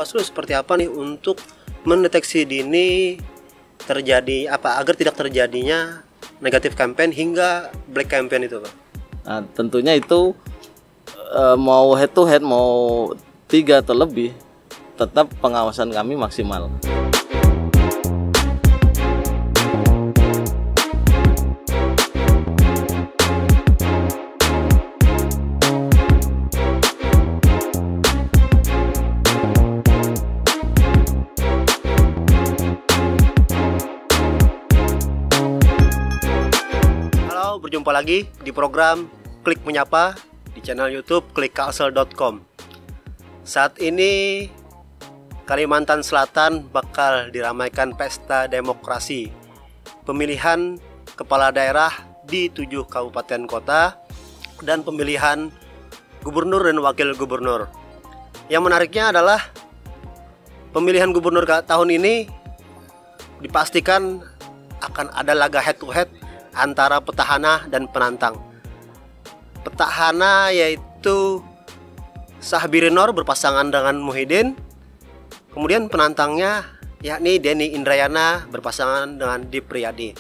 Bawaslu seperti apa nih untuk mendeteksi dini terjadi agar tidak terjadinya negatif campaign hingga black campaign itu, Pak? Nah, tentunya itu mau head to head mau 3 atau lebih, tetap pengawasan kami maksimal. Berjumpa lagi di program Klik Menyapa di channel YouTube klikkalsel.com. Saat ini Kalimantan Selatan bakal diramaikan pesta demokrasi, pemilihan kepala daerah di 7 kabupaten kota dan pemilihan gubernur dan wakil gubernur. Yang menariknya adalah pemilihan gubernur tahun ini dipastikan akan ada laga head to head antara petahana dan penantang. Petahana yaitu Sahbirinor berpasangan dengan Muhyiddin. Kemudian penantangnya yakni Denny Indrayana berpasangan dengan Dipriyadi.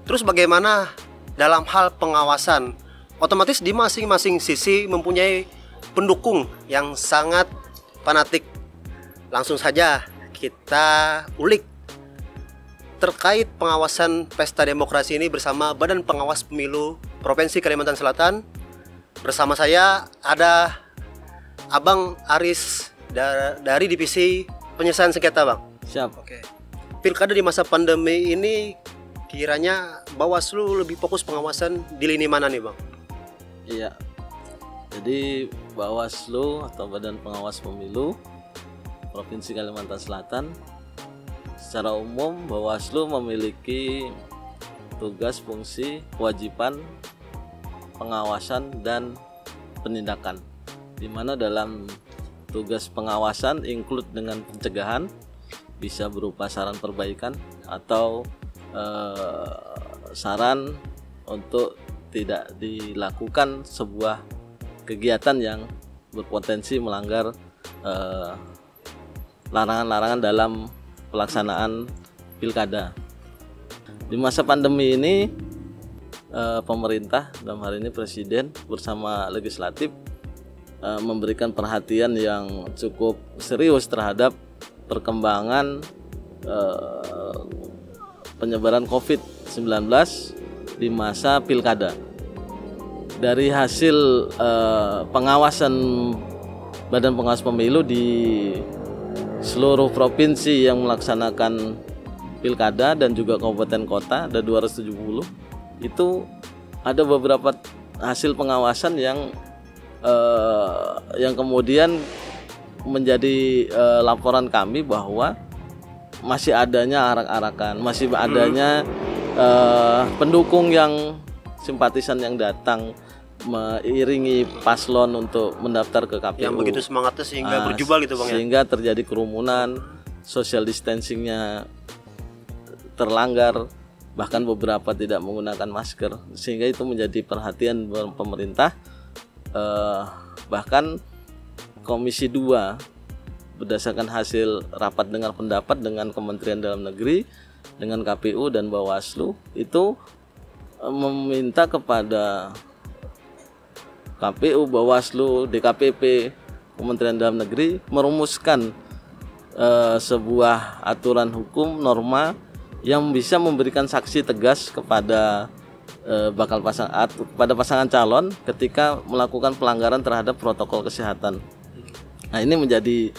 Terus bagaimana dalam hal pengawasan? Otomatis di masing-masing sisi mempunyai pendukung yang sangat fanatik. Langsung saja kita ulik terkait pengawasan pesta demokrasi ini bersama Badan Pengawas Pemilu Provinsi Kalimantan Selatan. Bersama saya ada Abang Aris dari Divisi Penyelesaian Sengketa, Bang. Siap. Oke. Pilkada di masa pandemi ini kiranya Bawaslu lebih fokus pengawasan di lini mana nih, Bang? Iya. Jadi Bawaslu atau Badan Pengawas Pemilu Provinsi Kalimantan Selatan, secara umum Bawaslu memiliki tugas, fungsi, kewajiban pengawasan dan penindakan, di mana dalam tugas pengawasan include dengan pencegahan, bisa berupa saran perbaikan atau saran untuk tidak dilakukan sebuah kegiatan yang berpotensi melanggar larangan-larangan dalam pelaksanaan pilkada. Di masa pandemi ini pemerintah, dalam hal ini Presiden bersama legislatif memberikan perhatian yang cukup serius terhadap perkembangan penyebaran COVID-19 di masa pilkada. Dari hasil pengawasan Badan Pengawas Pemilu di seluruh provinsi yang melaksanakan pilkada dan juga kabupaten kota, ada 270, itu ada beberapa hasil pengawasan yang kemudian menjadi laporan kami bahwa masih adanya arak-arakan, masih adanya pendukung yang simpatisan yang datang mengiringi paslon untuk mendaftar ke KPU. Yang begitu semangatnya sehingga berjubel gitu, Bang, sehingga terjadi kerumunan, social distancingnya terlanggar, bahkan beberapa tidak menggunakan masker, sehingga itu menjadi perhatian pemerintah. Bahkan Komisi 2 berdasarkan hasil rapat dengar pendapat dengan Kementerian Dalam Negeri, dengan KPU dan Bawaslu, itu meminta kepada KPU, Bawaslu, DKPP, Kementerian Dalam Negeri merumuskan sebuah aturan hukum, norma yang bisa memberikan sanksi tegas kepada kepada pasangan calon ketika melakukan pelanggaran terhadap protokol kesehatan. Nah, ini menjadi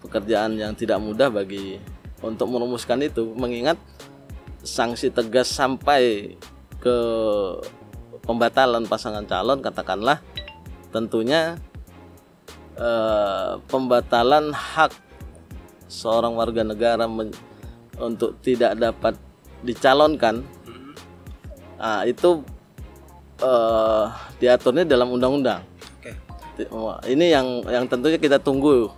pekerjaan yang tidak mudah untuk merumuskan itu, mengingat sanksi tegas sampai ke pembatalan pasangan calon, katakanlah tentunya pembatalan hak seorang warga negara untuk tidak dapat dicalonkan, itu diaturnya dalam undang-undang. Ini yang tentunya kita tunggu,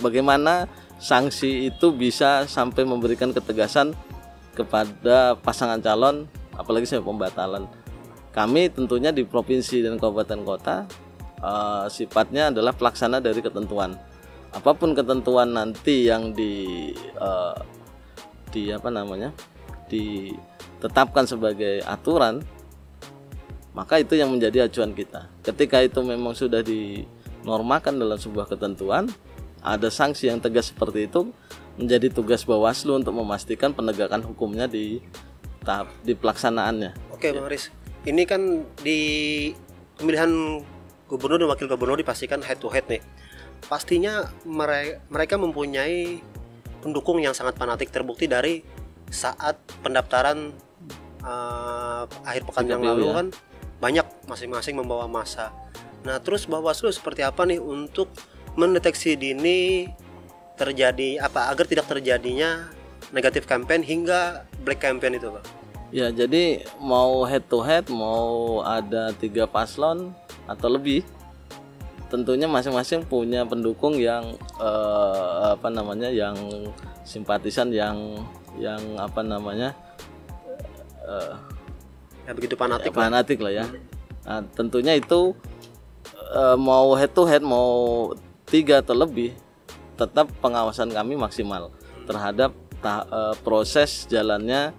bagaimana sanksi itu bisa sampai memberikan ketegasan kepada pasangan calon, apalagi sampai pembatalan. Kami tentunya di provinsi dan kabupaten kota sifatnya adalah pelaksana dari ketentuan. Apapun ketentuan nanti yang ditetapkan sebagai aturan, maka itu yang menjadi acuan kita. Ketika itu memang sudah dinormakan dalam sebuah ketentuan, ada sanksi yang tegas seperti itu, menjadi tugas Bawaslu untuk memastikan penegakan hukumnya di pelaksanaannya. Oke, Bang Aris. Ini kan di pemilihan gubernur dan wakil gubernur dipastikan head to head nih. Pastinya mereka mempunyai pendukung yang sangat fanatik, terbukti dari saat pendaftaran akhir pekan yang lalu kan banyak masing-masing membawa massa. Nah, terus Bawaslu seperti apa nih untuk mendeteksi dini terjadi agar tidak terjadinya negatif campaign hingga black campaign itu, Pak? Ya, jadi mau head to head, mau ada 3 paslon atau lebih, tentunya masing-masing punya pendukung yang yang simpatisan yang begitu fanatik lah ya. Nah, tentunya itu mau head to head, mau 3 atau lebih, tetap pengawasan kami maksimal terhadap proses jalannya,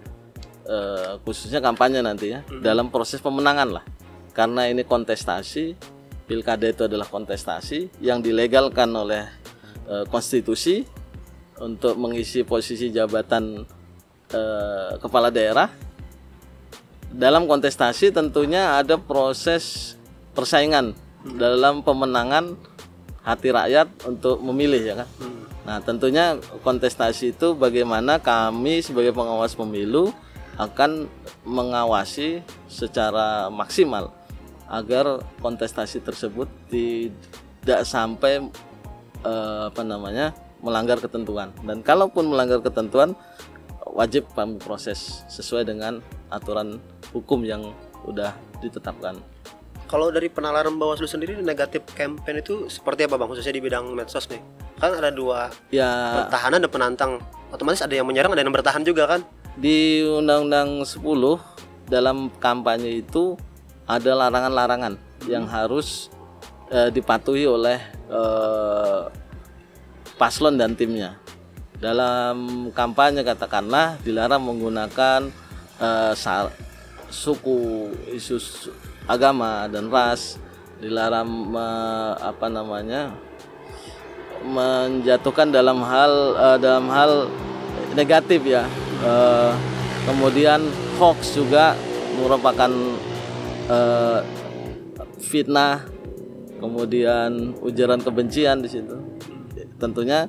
khususnya kampanye nanti ya, dalam proses pemenangan lah. Karena ini kontestasi, pilkada itu adalah kontestasi yang dilegalkan oleh konstitusi untuk mengisi posisi jabatan kepala daerah. Dalam kontestasi tentunya ada proses persaingan dalam pemenangan hati rakyat untuk memilih, ya kan. Nah, tentunya kontestasi itu bagaimana kami sebagai pengawas pemilu akan mengawasi secara maksimal agar kontestasi tersebut tidak sampai melanggar ketentuan. Dan kalaupun melanggar ketentuan, wajib kami proses sesuai dengan aturan hukum yang sudah ditetapkan. Kalau dari penalaran Bawaslu sendiri, negatif campaign itu seperti apa, Bang, khususnya di bidang medsos nih? Kan ada 2, pertahanan dan penantang. Otomatis ada yang menyerang, ada yang bertahan juga kan? Di Undang-Undang 10 dalam kampanye itu ada larangan-larangan yang harus dipatuhi oleh paslon dan timnya. Dalam kampanye katakanlah dilarang menggunakan suku, isu agama dan ras, dilarang menjatuhkan dalam hal negatif ya. Kemudian hoax juga merupakan fitnah, kemudian ujaran kebencian di situ. Tentunya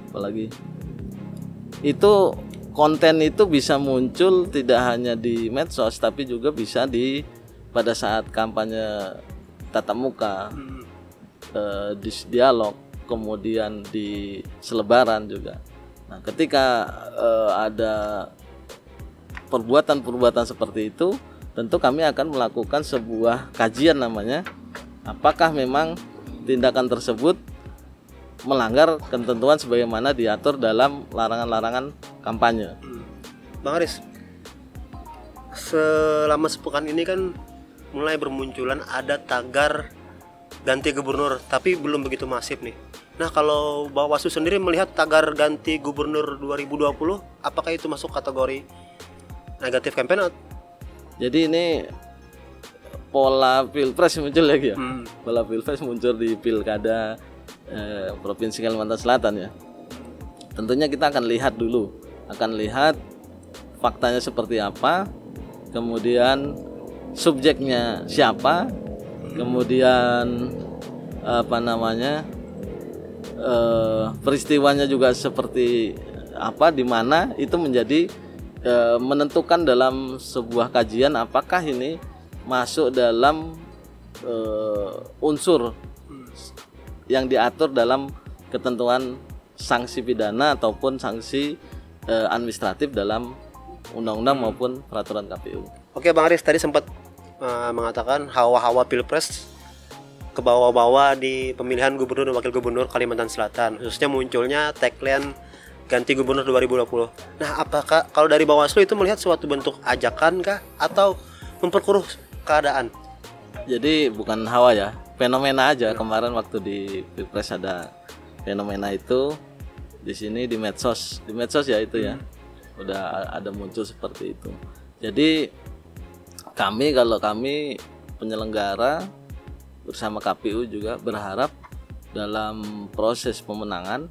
apalagi itu konten itu bisa muncul tidak hanya di medsos, tapi juga bisa pada saat kampanye tatap muka, di dialog, kemudian di selebaran juga. Nah, ketika ada perbuatan-perbuatan seperti itu, tentu kami akan melakukan sebuah kajian namanya, apakah memang tindakan tersebut melanggar ketentuan sebagaimana diatur dalam larangan-larangan kampanye. Bang Aris, selama sepekan ini kan mulai bermunculan ada tagar ganti gubernur, tapi belum begitu masif nih. Nah, kalau Bawaslu sendiri melihat tagar ganti gubernur 2020, apakah itu masuk kategori negatif campaign? Jadi ini pola pilpres muncul lagi ya. Pola pilpres muncul di pilkada Provinsi Kalimantan Selatan ya. Tentunya kita akan lihat dulu, faktanya seperti apa, kemudian subjeknya siapa, kemudian peristiwanya juga seperti apa, di mana itu menjadi menentukan dalam sebuah kajian apakah ini masuk dalam unsur yang diatur dalam ketentuan sanksi pidana ataupun sanksi administratif dalam undang-undang maupun peraturan KPU. Oke, Bang Aris tadi sempat mengatakan hawa-hawa pilpres ke bawah-bawah di pemilihan gubernur dan wakil gubernur Kalimantan Selatan, khususnya munculnya tagline ganti gubernur 2020. Nah, apakah kalau dari Bawaslu itu melihat suatu bentuk ajakan kah atau memperkeruh keadaan? Jadi bukan hawa ya, fenomena aja. Kemarin waktu di Pilpres ada fenomena itu di sini di medsos ya itu ya. Udah ada muncul seperti itu. Jadi kalau kami penyelenggara bersama KPU juga berharap dalam proses pemenangan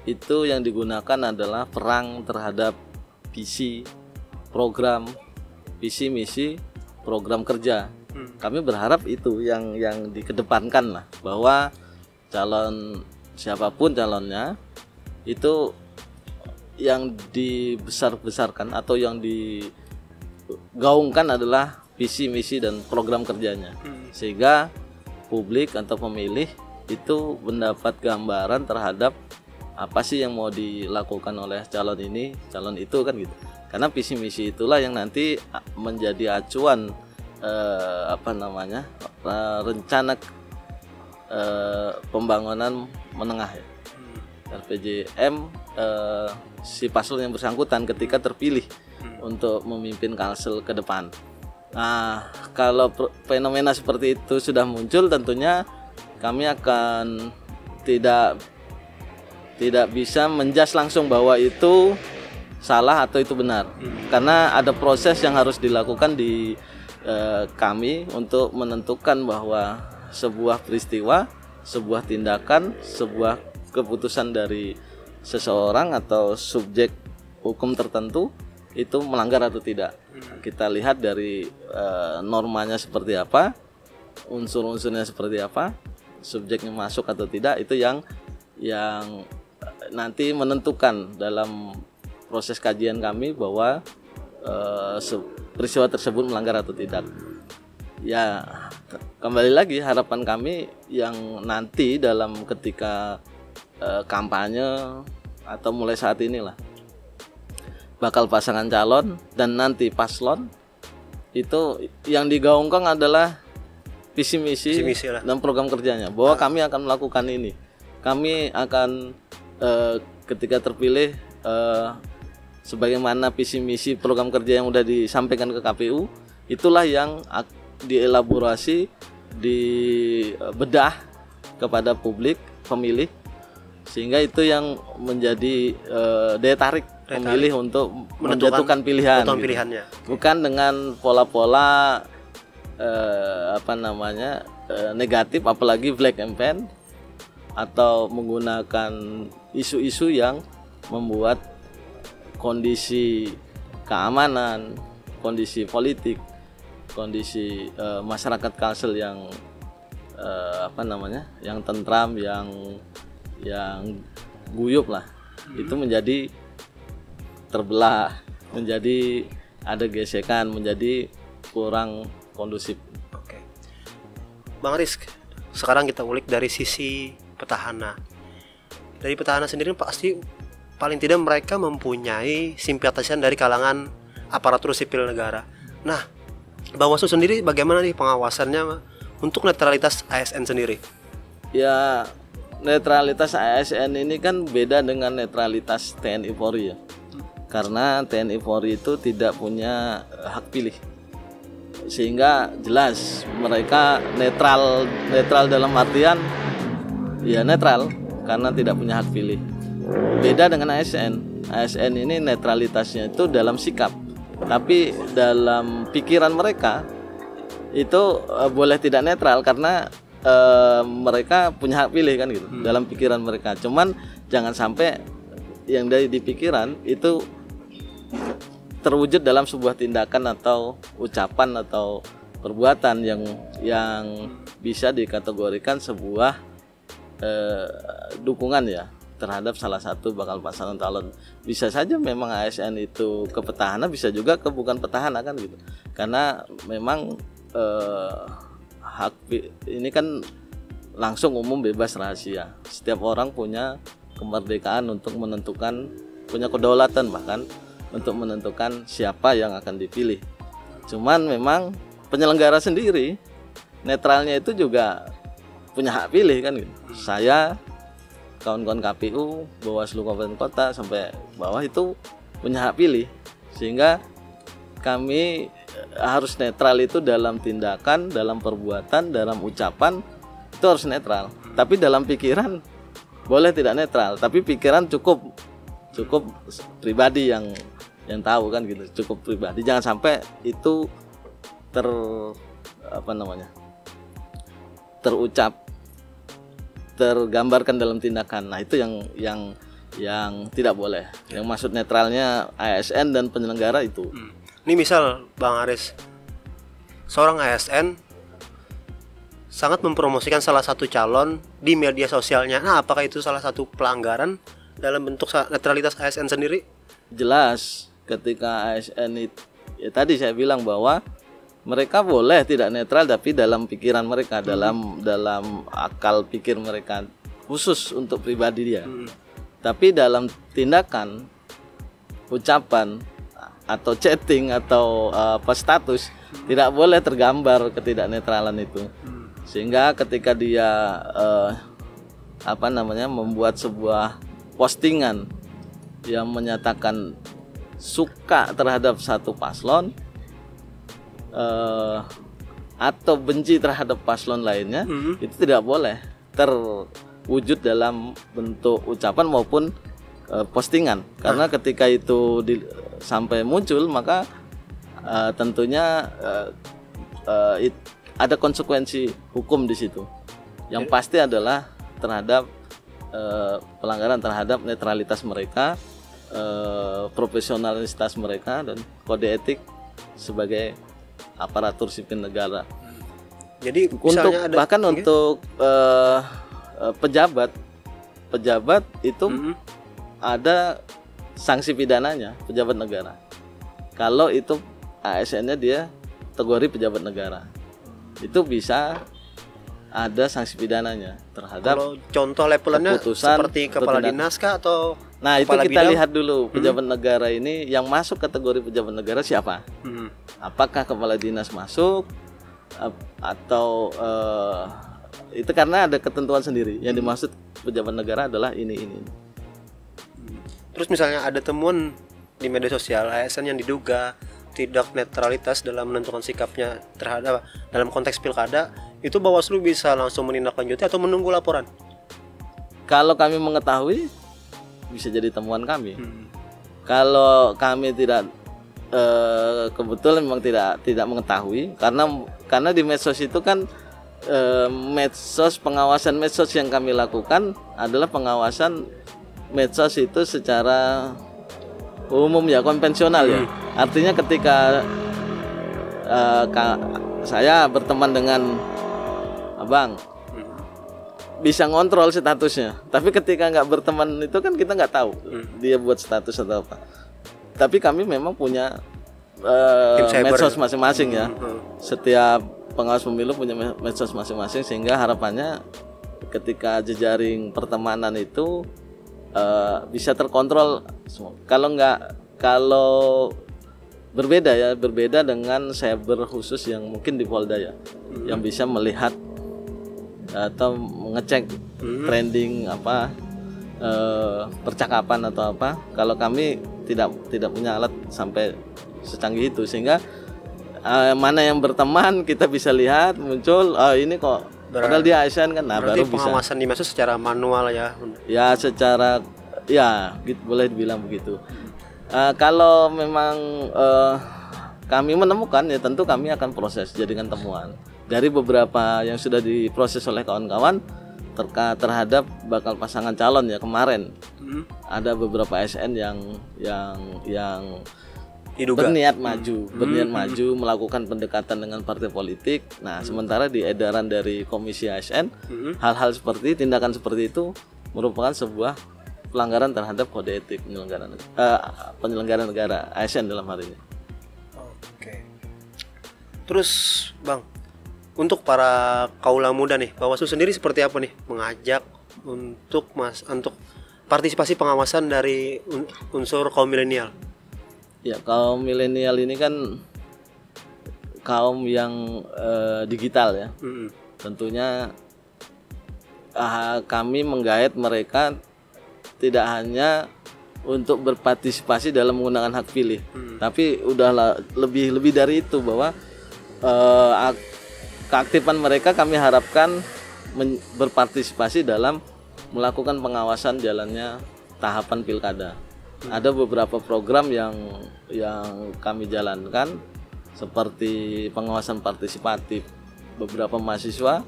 itu yang digunakan adalah perang terhadap visi misi program kerja. Kami berharap itu yang dikedepankan lah, bahwa calon siapapun calonnya itu yang dibesar-besarkan atau yang digaungkan adalah visi misi dan program kerjanya, sehingga publik atau pemilih itu mendapat gambaran terhadap apa sih yang mau dilakukan oleh calon ini, calon itu kan gitu. Karena visi misi itulah yang nanti menjadi acuan rencana pembangunan menengah ya. RPJM si paslon yang bersangkutan ketika terpilih untuk memimpin Kalsel ke depan. Nah, kalau fenomena seperti itu sudah muncul, tentunya kami akan tidak bisa menjas langsung bahwa itu salah atau itu benar, karena ada proses yang harus dilakukan di kami untuk menentukan bahwa sebuah peristiwa, sebuah tindakan, sebuah keputusan dari seseorang atau subjek hukum tertentu itu melanggar atau tidak. Kita lihat dari normanya seperti apa, unsur-unsurnya seperti apa, subjeknya masuk atau tidak, itu yang nanti menentukan dalam proses kajian kami bahwa peristiwa tersebut melanggar atau tidak. Ya, kembali lagi harapan kami yang nanti dalam ketika kampanye atau mulai saat inilah bakal pasangan calon dan nanti paslon itu yang digaungkan adalah visi misi dan program kerjanya, bahwa kami akan melakukan ini, kami akan ketika terpilih sebagaimana visi misi program kerja yang sudah disampaikan ke KPU, itulah yang dielaborasi, dibedah kepada publik pemilih, sehingga itu yang menjadi daya tarik pemilih untuk menentukan pilihan gitu. Pilihannya. Bukan dengan pola-pola negatif, apalagi black campaign atau menggunakan isu-isu yang membuat kondisi keamanan, kondisi politik, kondisi masyarakat Kalsel yang yang tentram, yang guyup lah, itu menjadi terbelah, menjadi ada gesekan, menjadi kurang kondusif. Oke, Bang Aris, sekarang kita ulik dari sisi petahana. Dari petahana sendiri pasti paling tidak mereka mempunyai simpatisan dari kalangan aparatur sipil negara. Nah, Bawaslu sendiri bagaimana nih pengawasannya untuk netralitas ASN sendiri? Ya, netralitas ASN ini kan beda dengan netralitas TNI Polri ya. Karena TNI Polri itu tidak punya hak pilih, sehingga jelas mereka netral dalam artian ya netral karena tidak punya hak pilih. Beda dengan ASN ini netralitasnya itu dalam sikap, tapi dalam pikiran mereka itu boleh tidak netral karena mereka punya hak pilih kan gitu. Dalam pikiran mereka, cuman jangan sampai yang dari di pikiran itu terwujud dalam sebuah tindakan atau ucapan atau perbuatan yang bisa dikategorikan sebuah dukungan ya terhadap salah satu bakal pasangan calon. Bisa saja memang ASN itu ke petahana, bisa juga ke bukan petahana kan gitu. Karena memang hak ini kan langsung umum bebas rahasia. Setiap orang punya kemerdekaan untuk menentukan, punya kedaulatan bahkan untuk menentukan siapa yang akan dipilih. Cuman memang penyelenggara sendiri netralnya itu juga punya hak pilih kan gitu. Saya, kawan-kawan KPU, Bawaslu Kabupaten Kota sampai bawah itu punya hak pilih, sehingga kami harus netral itu dalam tindakan, dalam perbuatan, dalam ucapan itu harus netral. Tapi dalam pikiran boleh tidak netral, tapi pikiran cukup pribadi yang tahu kan gitu, cukup pribadi. Jangan sampai itu terucap, tergambarkan dalam tindakan. Nah, itu yang tidak boleh. Yang maksud netralnya ASN dan penyelenggara itu. Ini misal Bang Aris, seorang ASN sangat mempromosikan salah satu calon di media sosialnya. Nah, apakah itu salah satu pelanggaran dalam bentuk netralitas ASN sendiri? Jelas, ketika ASN itu, ya tadi saya bilang bahwa mereka boleh tidak netral, tapi dalam pikiran mereka, dalam akal pikir mereka, khusus untuk pribadi dia. Tapi dalam tindakan, ucapan atau chatting atau status tidak boleh tergambar ketidaknetralan itu. Sehingga ketika dia membuat sebuah postingan yang menyatakan suka terhadap satu paslon atau benci terhadap paslon lainnya, itu tidak boleh terwujud dalam bentuk ucapan maupun postingan. Karena ketika itu sampai muncul, maka tentunya ada konsekuensi hukum di situ. Yang pasti adalah terhadap pelanggaran terhadap netralitas mereka, profesionalitas mereka, dan kode etik sebagai aparatur sipil negara. Jadi untuk pejabat itu ada sanksi pidananya, pejabat negara. Kalau itu ASN-nya dia kategori pejabat negara, itu bisa ada sanksi pidananya terhadap. Kalau contoh levelannya seperti kepala dinas kah atau? Nah, itu kita lihat dulu pejabat negara ini yang masuk kategori pejabat negara siapa? Apakah kepala dinas masuk atau itu karena ada ketentuan sendiri. Yang dimaksud pejabat negara adalah ini. Terus misalnya ada temuan di media sosial ASN yang diduga tidak netralitas dalam menentukan sikapnya terhadap dalam konteks pilkada, itu Bawaslu bisa langsung menindaklanjuti atau menunggu laporan? Kalau kami mengetahui, bisa jadi temuan kami. Kalau kami tidak kebetulan memang tidak mengetahui, karena di medsos itu kan pengawasan medsos yang kami lakukan adalah pengawasan medsos itu secara umum ya, konvensional ya. Artinya ketika saya berteman dengan abang, bisa ngontrol statusnya. Tapi ketika nggak berteman itu kan kita nggak tahu dia buat status atau apa. Tapi kami memang punya medsos masing-masing ya. Setiap pengawas pemilu punya medsos masing-masing, sehingga harapannya ketika jejaring pertemanan itu bisa terkontrol semua. Kalau berbeda dengan cyber khusus yang mungkin di Polda ya, yang bisa melihat atau mengecek trending percakapan atau apa. Kalau kami tidak punya alat sampai secanggih itu, sehingga mana yang berteman kita bisa lihat muncul ini kok padahal dia ASN kan. Nah, baru bisa pengawasan di medsos secara manual ya. Ya, secara gitu, boleh dibilang begitu. Kalau memang kami menemukan, ya tentu kami akan proses jadikan temuan. Dari beberapa yang sudah diproses oleh kawan-kawan terhadap bakal pasangan calon ya kemarin, ada beberapa ASN yang berniat maju melakukan pendekatan dengan partai politik. Nah, sementara di edaran dari Komisi ASN, hal-hal seperti tindakan seperti itu merupakan sebuah pelanggaran terhadap kode etik penyelenggara negara, ASN dalam hal ini. Oke. Terus Bang, untuk para kaula muda nih, Bawaslu sendiri seperti apa nih mengajak untuk partisipasi pengawasan dari unsur kaum milenial? Ya, kaum milenial ini kan kaum yang digital ya. Tentunya kami menggait mereka tidak hanya untuk berpartisipasi dalam menggunakan hak pilih. Tapi udahlah lebih dari itu, bahwa keaktifan mereka kami harapkan berpartisipasi dalam melakukan pengawasan jalannya tahapan pilkada. Ada beberapa program yang kami jalankan, seperti pengawasan partisipatif. Beberapa mahasiswa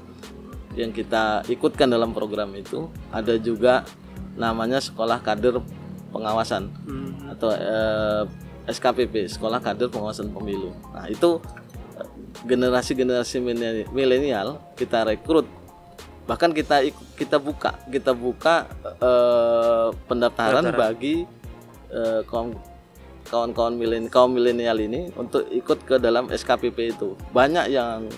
yang kita ikutkan dalam program itu, ada juga namanya sekolah kader pengawasan atau SKPP, sekolah kader pengawasan pemilu. Nah, itu generasi milenial kita rekrut, bahkan kita buka pendaftaran bagi kawan-kawan kaum milenial ini untuk ikut ke dalam SKPP itu. Banyak yang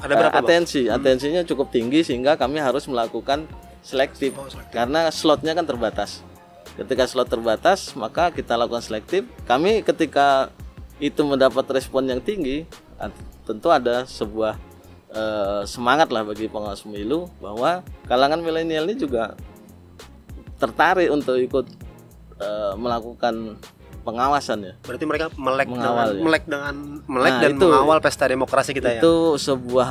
ada berapa, atensinya cukup tinggi, sehingga kami harus melakukan selektif. Karena slotnya kan terbatas. Ketika slot terbatas, maka kita lakukan selektif. Kami ketika itu mendapat respon yang tinggi, tentu ada sebuah semangat lah bagi pengawas pemilu, bahwa kalangan milenial ini juga tertarik untuk ikut melakukan pengawasan ya. Berarti mereka melek dan itu, mengawal pesta demokrasi kita ya. Itu sebuah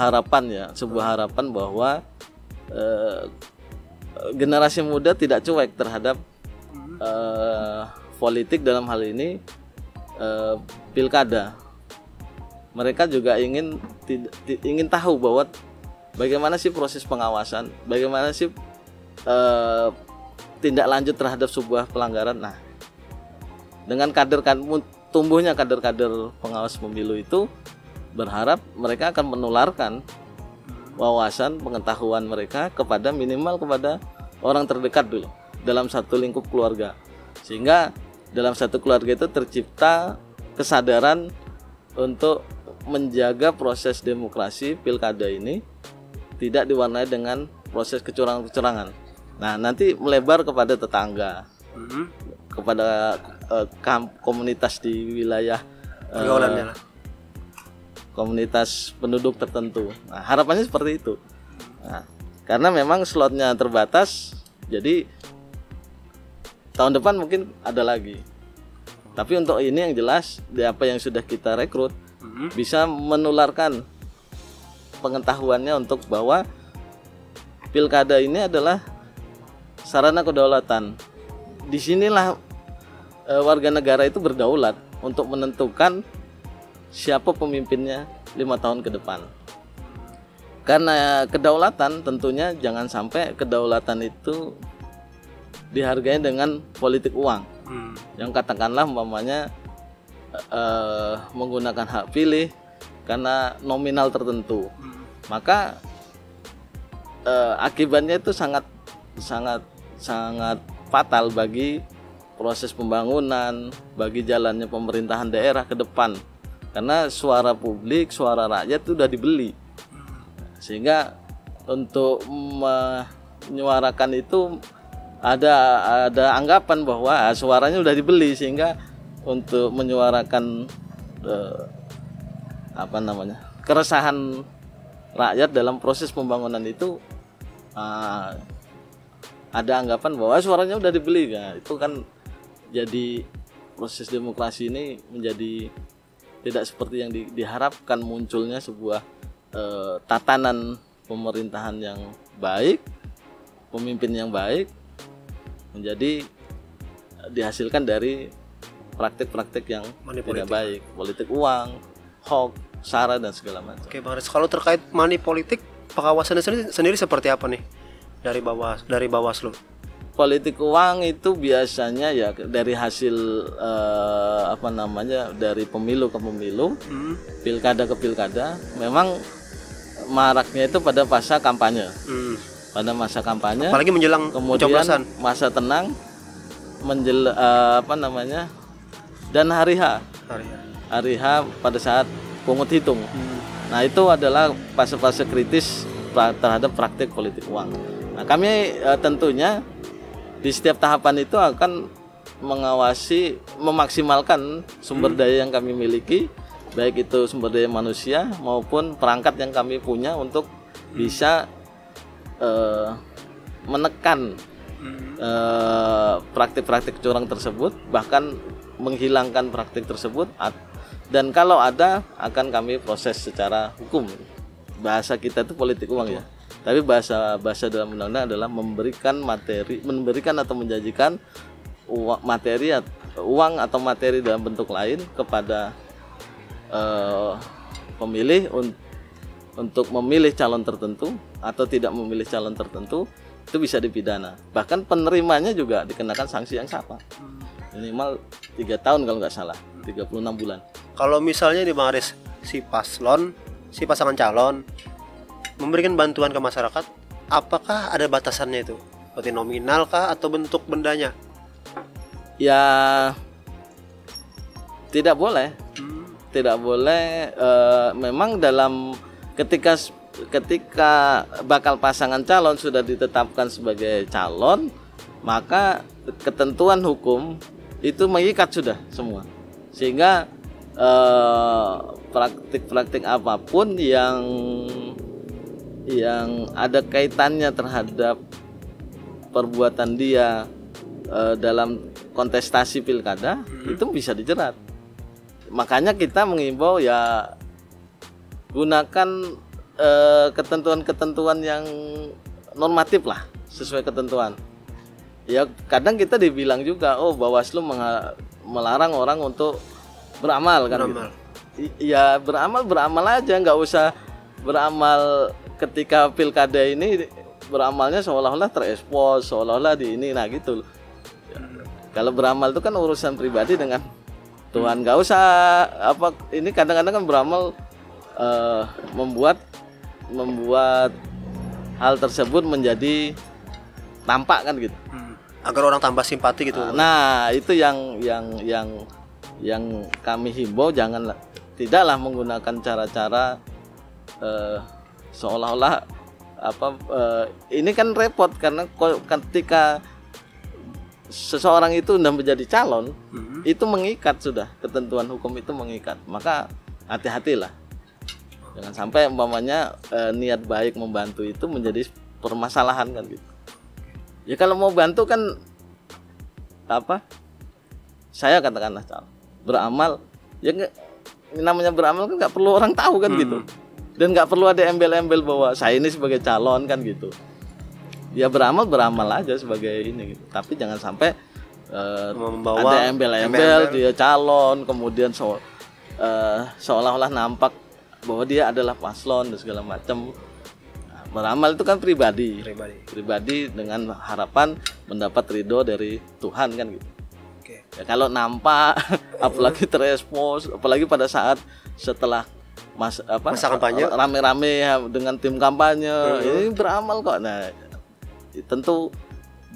harapan bahwa generasi muda tidak cuek terhadap politik, dalam hal ini pilkada. Mereka juga ingin tahu bahwa bagaimana sih proses pengawasan, bagaimana sih tindak lanjut terhadap sebuah pelanggaran. Nah, dengan tumbuhnya kader-kader pengawas pemilu itu, berharap mereka akan menularkan wawasan pengetahuan mereka minimal kepada orang terdekat dulu dalam satu lingkup keluarga, sehingga dalam satu keluarga itu tercipta kesadaran untuk menjaga proses demokrasi pilkada ini tidak diwarnai dengan proses kecurangan-kecurangan. Nah, nanti melebar kepada tetangga, kepada komunitas di wilayah komunitas penduduk tertentu. Nah, harapannya seperti itu. Nah, karena memang slotnya terbatas, jadi tahun depan mungkin ada lagi. Tapi untuk ini yang jelas, di apa yang sudah kita rekrut, bisa menularkan pengetahuannya untuk bahwa pilkada ini adalah sarana kedaulatan. Disinilah warga negara itu berdaulat untuk menentukan siapa pemimpinnya 5 tahun ke depan. Karena kedaulatan, tentunya jangan sampai kedaulatan itu dihargai dengan politik uang. Yang katakanlah umpamanya menggunakan hak pilih karena nominal tertentu. Maka akibatnya itu sangat fatal bagi proses pembangunan, bagi jalannya pemerintahan daerah ke depan. Karena suara publik, suara rakyat itu sudah dibeli. Sehingga untuk menyuarakan itu ada anggapan bahwa suaranya sudah dibeli, sehingga untuk menyuarakan keresahan rakyat dalam proses pembangunan itu ada anggapan bahwa suaranya udah dibeli. Nah, itu kan jadi proses demokrasi ini menjadi tidak seperti yang diharapkan, munculnya sebuah tatanan pemerintahan yang baik, pemimpin yang baik, menjadi dihasilkan dari praktik-praktik yang tidak baik, politik uang, hoax, sara dan segala macam. Oke, Bang Riz, kalau terkait money politik, pengawasannya sendiri seperti apa nih dari Bawaslu? Politik uang itu biasanya ya dari hasil dari pemilu ke pemilu, pilkada ke pilkada. Memang maraknya itu pada masa kampanye. Pada masa kampanye, apalagi menjelang kemudian masa tenang, dan hari H pada saat pungut hitung. Nah, itu adalah fase-fase kritis terhadap praktik politik uang. Nah, kami tentunya di setiap tahapan itu akan mengawasi, memaksimalkan sumber daya yang kami miliki, baik itu sumber daya manusia maupun perangkat yang kami punya untuk bisa menekan praktik-praktik curang tersebut, bahkan menghilangkan praktik tersebut, dan kalau ada akan kami proses secara hukum. Bahasa kita itu politik uang ya, tapi bahasa dalam undang-undang adalah memberikan atau menjanjikan uang atau materi dalam bentuk lain kepada pemilih untuk memilih calon tertentu atau tidak memilih calon tertentu, itu bisa dipidana. Bahkan penerimanya juga dikenakan sanksi yang sama, minimal 3 tahun kalau nggak salah, 36 bulan. Kalau misalnya di Bang Aris, si pasangan calon memberikan bantuan ke masyarakat, apakah ada batasannya itu? Berarti nominal kah atau bentuk bendanya? Ya tidak boleh. Tidak boleh. Memang dalam ketika bakal pasangan calon sudah ditetapkan sebagai calon, maka ketentuan hukum itu mengikat sudah semua, sehingga praktik-praktik apapun yang ada kaitannya terhadap perbuatan dia dalam kontestasi pilkada itu bisa dijerat. Makanya kita mengimbau ya gunakan ketentuan-ketentuan yang normatif lah, sesuai ketentuan. Ya kadang kita dibilang juga, oh Bawaslu melarang orang untuk beramal kan gitu. Ya beramal aja, nggak usah beramal ketika pilkada ini, beramalnya seolah-olah terekspos, seolah-olah di ini, nah gitu. Kalau beramal itu kan urusan pribadi dengan Tuhan, nggak usah apa ini. Kadang-kadang kan beramal membuat hal tersebut menjadi tampak kan gitu, agar orang tambah simpati gitu. Nah itu yang kami himbau, tidaklah menggunakan cara-cara seolah-olah ini kan repot, karena ketika seseorang itu sudah menjadi calon, itu mengikat, sudah ketentuan hukum itu mengikat. Maka hati-hatilah, jangan sampai umpamanya niat baik membantu itu menjadi permasalahan kan gitu. Ya kalau mau bantu kan saya katakanlah beramal, ya namanya beramal kan nggak perlu orang tahu kan gitu, dan nggak perlu ada embel-embel bahwa saya ini sebagai calon kan gitu. Ya beramal aja sebagai ini gitu. Tapi jangan sampai membawa ada embel-embel dia calon, kemudian seolah-olah nampak bahwa dia adalah paslon dan segala macam. Beramal itu kan pribadi dengan harapan mendapat ridho dari Tuhan kan gitu. Ya, kalau nampak apalagi terekspos, apalagi pada saat setelah masa kampanye rame-rame ya, dengan tim kampanye ini beramal kok. Nah tentu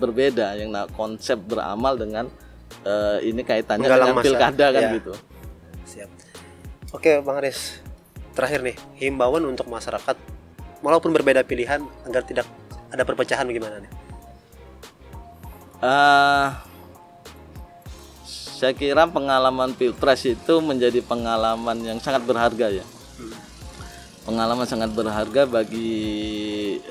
berbeda yang konsep beramal dengan ini kaitannya dengan pilkada kan gitu. Siap. Oke Bang Aris, terakhir nih, himbauan untuk masyarakat walaupun berbeda pilihan agar tidak ada perpecahan, bagaimana nih? Saya kira pengalaman Pilpres itu menjadi pengalaman yang sangat berharga ya. Pengalaman sangat berharga bagi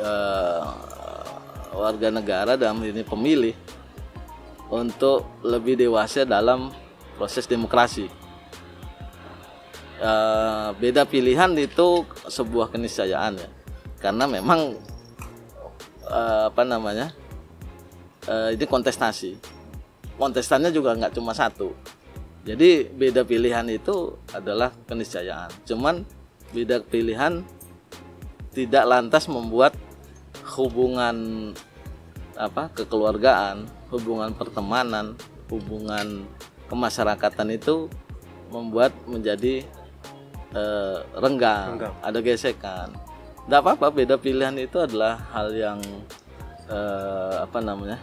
warga negara, dalam ini pemilih, untuk lebih dewasa dalam proses demokrasi. Beda pilihan itu sebuah keniscayaan ya, karena memang ini kontestannya juga nggak cuma satu. Jadi beda pilihan itu adalah keniscayaan. Cuman beda pilihan tidak lantas membuat hubungan kekeluargaan, hubungan pertemanan, hubungan kemasyarakatan itu membuat menjadi renggang, ada gesekan. Tidak apa-apa, beda pilihan itu adalah hal yang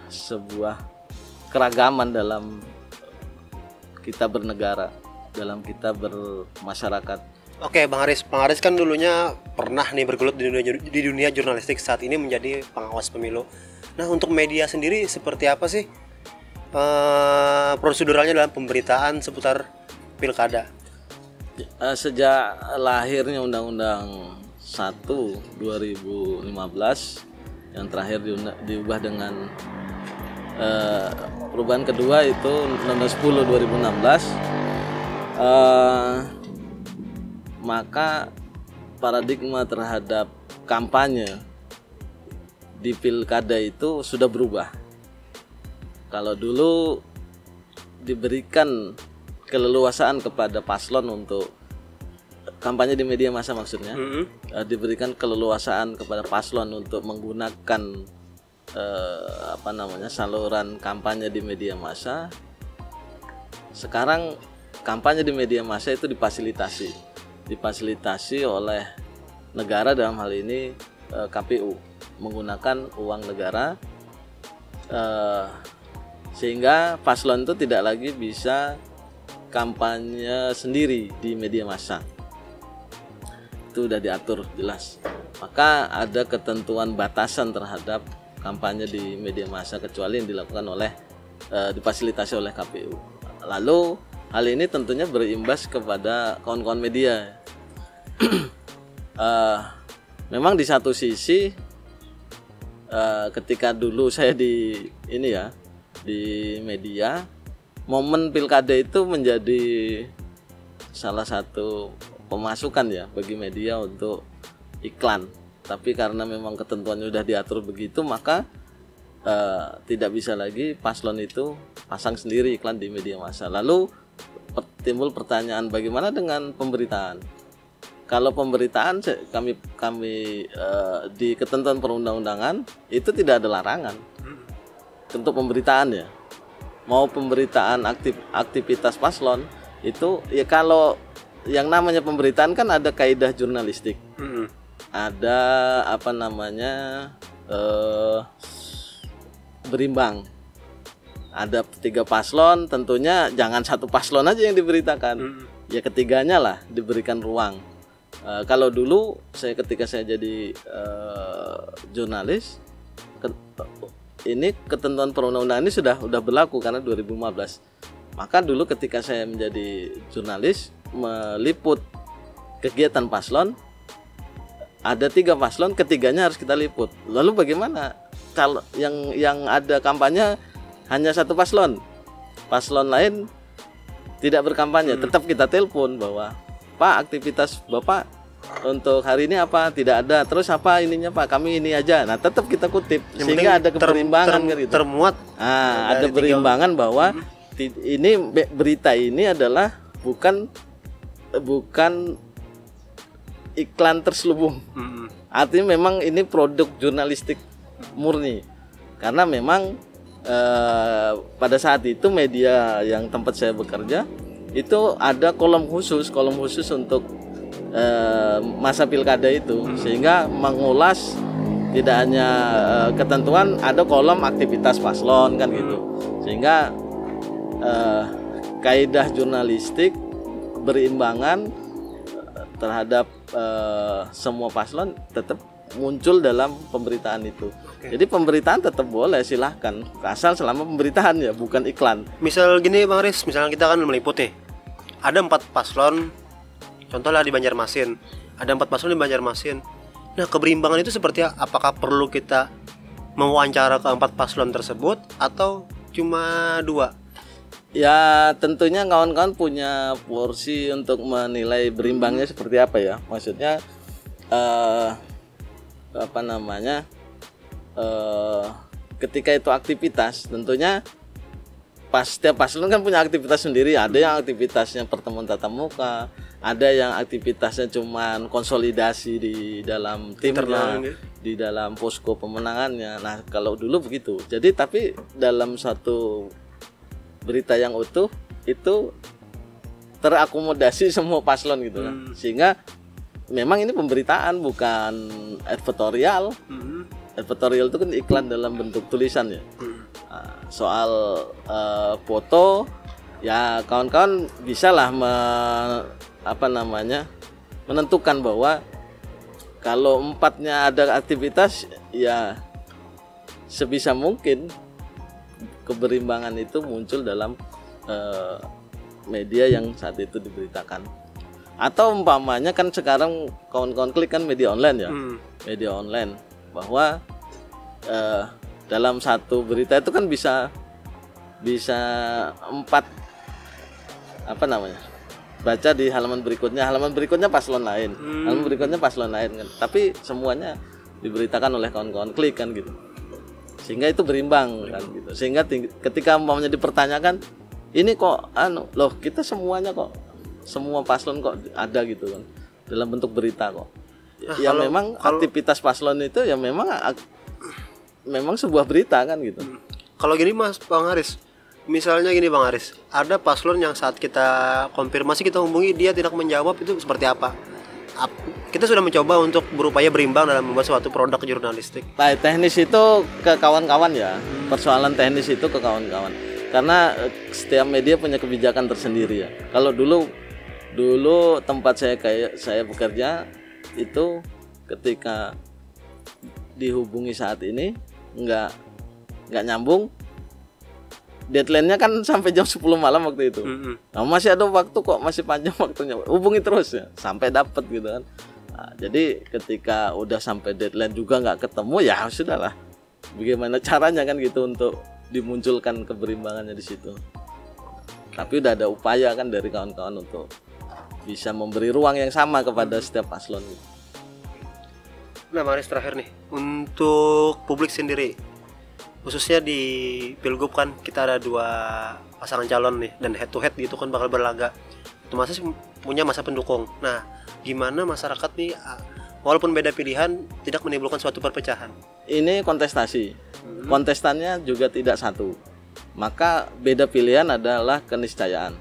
sebuah keragaman dalam kita bernegara, dalam kita bermasyarakat. Oke, Bang Aris kan dulunya pernah nih bergelut di dunia jurnalistik, saat ini menjadi pengawas pemilu. Nah, untuk media sendiri seperti apa sih proseduralnya dalam pemberitaan seputar pilkada? Sejak lahirnya Undang-Undang 1 2015 yang terakhir diubah dengan Perubahan kedua itu nomor 10 2016. Maka paradigma terhadap kampanye di pilkada itu sudah berubah. Kalau dulu diberikan keleluasaan kepada paslon untuk kampanye di media massa, maksudnya diberikan keleluasaan kepada paslon untuk menggunakan saluran kampanye di media massa. Sekarang kampanye di media massa itu difasilitasi oleh negara, dalam hal ini KPU, menggunakan uang negara, sehingga paslon itu tidak lagi bisa kampanye sendiri di media massa. Itu sudah diatur jelas. Maka ada ketentuan batasan terhadap kampanye di media massa kecuali yang dilakukan oleh difasilitasi oleh KPU. Lalu hal ini tentunya berimbas kepada kawan-kawan media. Memang di satu sisi ketika dulu saya di media, momen pilkada itu menjadi salah satu pemasukan ya bagi media untuk iklan. Tapi karena memang ketentuannya sudah diatur begitu, maka tidak bisa lagi paslon itu pasang sendiri iklan di media massa. Lalu timbul pertanyaan, bagaimana dengan pemberitaan? Kalau pemberitaan kami di ketentuan perundang-undangan itu tidak ada larangan untuk pemberitaan ya. Mau pemberitaan aktivitas paslon itu ya, kalau yang namanya pemberitaan kan ada kaidah jurnalistik. Ada berimbang. Ada 3 paslon, tentunya jangan satu paslon aja yang diberitakan. Ya ketiganya lah diberikan ruang. Kalau dulu ketika saya jadi jurnalis, ini ketentuan perundang-undangan ini sudah berlaku karena 2015. Maka dulu ketika saya menjadi jurnalis meliput kegiatan paslon, ada 3 paslon, ketiganya harus kita liput. Lalu bagaimana kalau yang ada kampanye hanya satu paslon lain tidak berkampanye? Tetap kita telepon bahwa Pak, aktivitas Bapak untuk hari ini apa? Tidak ada. Terus apa ininya Pak? Kami ini aja. Nah, tetap kita kutip sehingga ada keberimbangan gitu. Termuat. Ada berimbangan bahwa ini berita ini adalah bukan iklan terselubung. Artinya memang ini produk jurnalistik murni. Karena memang pada saat itu media yang tempat saya bekerja itu ada kolom khusus untuk masa pilkada itu, sehingga mengulas tidak hanya ketentuan, ada kolom aktivitas paslon kan gitu, sehingga kaidah jurnalistik berimbangan terhadap semua paslon tetap muncul dalam pemberitaan itu. Jadi pemberitaan tetap boleh, silahkan, asal selama pemberitaan ya, bukan iklan. Misal gini Bang Riz, misalnya kita kan meliput nih, ada 4 paslon, contohnya di Banjarmasin, ada 4 paslon di Banjarmasin. Nah, keberimbangan itu seperti apa? Apakah perlu kita mewawancara ke 4 paslon tersebut atau cuma 2? Ya tentunya kawan-kawan punya porsi untuk menilai berimbangnya seperti apa ya. Maksudnya ketika itu aktivitas, tentunya setiap paslon kan punya aktivitas sendiri. Ada yang aktivitasnya pertemuan tatap muka, ada yang aktivitasnya cuman konsolidasi di dalam timnya, di dalam posko pemenangannya. Nah, kalau dulu begitu. Jadi tapi dalam satu berita yang utuh itu terakomodasi semua paslon gitu kan. Sehingga memang ini pemberitaan, bukan advertorial. Advertorial itu kan iklan dalam bentuk tulisan ya. Soal foto ya, kawan-kawan bisalah menentukan bahwa kalau 4-nya ada aktivitas ya sebisa mungkin keberimbangan itu muncul dalam media yang saat itu diberitakan. Atau umpamanya kan sekarang kawan-kawan klik kan media online ya, media online, bahwa dalam satu berita itu kan bisa 4 baca di halaman berikutnya paslon lain, halaman berikutnya paslon lain kan. Tapi semuanya diberitakan oleh kawan-kawan Klik kan gitu. Sehingga itu berimbang kan gitu. Sehingga ketika umpamanya dipertanyakan, ini kok loh kita semuanya kok, semua paslon kok ada gitu kan dalam bentuk berita kok. Ya memang aktivitas paslon itu ya memang sebuah berita kan gitu. Kalau gini Mas Bang Aris, misalnya gini Bang Aris, ada paslon yang saat kita konfirmasi, kita hubungi, dia tidak menjawab, itu seperti apa? Kita sudah mencoba untuk berupaya berimbang dalam membuat suatu produk jurnalistik. Nah, teknis itu ke kawan-kawan ya. Persoalan teknis itu ke kawan-kawan. Karena setiap media punya kebijakan tersendiri ya. Kalau dulu tempat saya bekerja itu ketika dihubungi saat ini nggak nyambung, deadline-nya kan sampai jam 10 malam waktu itu. Nah, masih ada waktu kok, masih panjang waktunya, hubungi terus ya sampai dapat gitu kan. Nah, jadi ketika udah sampai deadline juga nggak ketemu, ya sudahlah, bagaimana caranya kan gitu untuk dimunculkan keberimbangannya di situ. Tapi udah ada upaya kan dari kawan-kawan untuk bisa memberi ruang yang sama kepada setiap paslon. Nah, Maris, terakhir nih, untuk publik sendiri, khususnya di Pilgub kan kita ada 2 pasangan calon nih, dan head to head gitu kan bakal berlaga. Otomatis punya masa pendukung. Nah, gimana masyarakat nih, walaupun beda pilihan, tidak menimbulkan suatu perpecahan? Ini kontestasi, kontestannya juga tidak satu, maka beda pilihan adalah keniscayaan.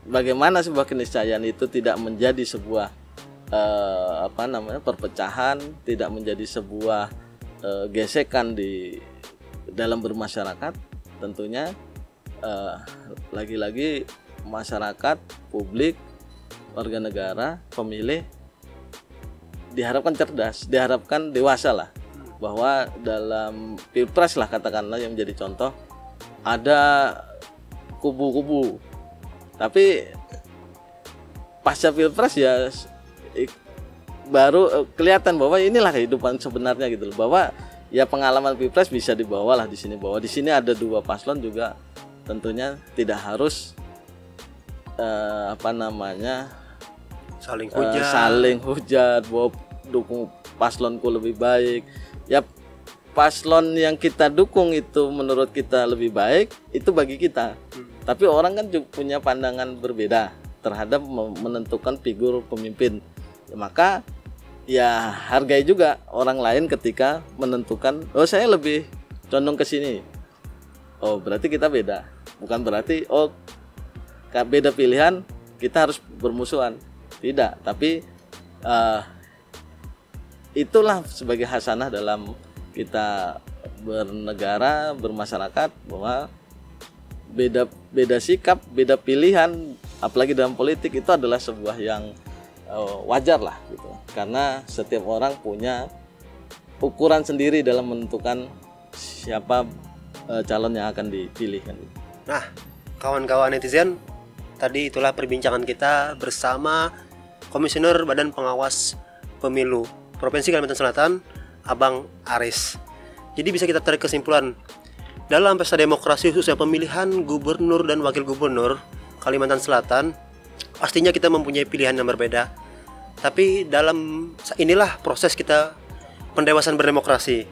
Bagaimana sebuah keniscayaan itu tidak menjadi sebuah perpecahan, tidak menjadi sebuah gesekan di dalam bermasyarakat. Tentunya lagi-lagi masyarakat, publik, warga negara, pemilih diharapkan cerdas, diharapkan dewasa lah, bahwa dalam pilpres lah katakanlah yang menjadi contoh, ada kubu-kubu, tapi pasca pilpres ya baru kelihatan bahwa inilah kehidupan sebenarnya gitu loh, bahwa ya pengalaman pilpres bisa dibawa lah di sini, bahwa di sini ada 2 paslon juga tentunya tidak harus saling hujat bahwa dukung paslonku lebih baik. Ya paslon yang kita dukung itu menurut kita lebih baik, itu bagi kita. Tapi orang kan juga punya pandangan berbeda terhadap menentukan figur pemimpin. Maka ya hargai juga orang lain ketika menentukan, oh saya lebih condong ke sini. Oh berarti kita beda. Bukan berarti beda pilihan kita harus bermusuhan. Tidak, tapi itulah sebagai hasanah dalam kita bernegara, bermasyarakat, bahwa beda sikap, beda pilihan, apalagi dalam politik itu adalah sebuah yang wajar lah gitu. Karena setiap orang punya ukuran sendiri dalam menentukan siapa calon yang akan dipilih kan. Nah, kawan-kawan netizen, tadi itulah perbincangan kita bersama Komisioner Badan Pengawas Pemilu Provinsi Kalimantan Selatan, Abang Aris. Jadi bisa kita tarik kesimpulan, dalam pesta demokrasi khususnya pemilihan gubernur dan wakil gubernur Kalimantan Selatan, pastinya kita mempunyai pilihan yang berbeda. Tapi inilah proses kita pendewasaan berdemokrasi.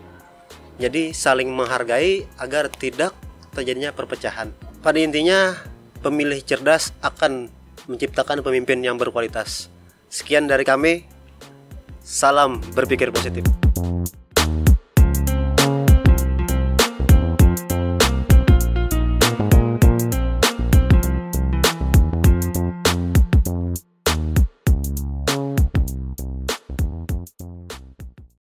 Jadi saling menghargai agar tidak terjadinya perpecahan. Pada intinya, pemilih cerdas akan menciptakan pemimpin yang berkualitas. Sekian dari kami. Salam berpikir positif.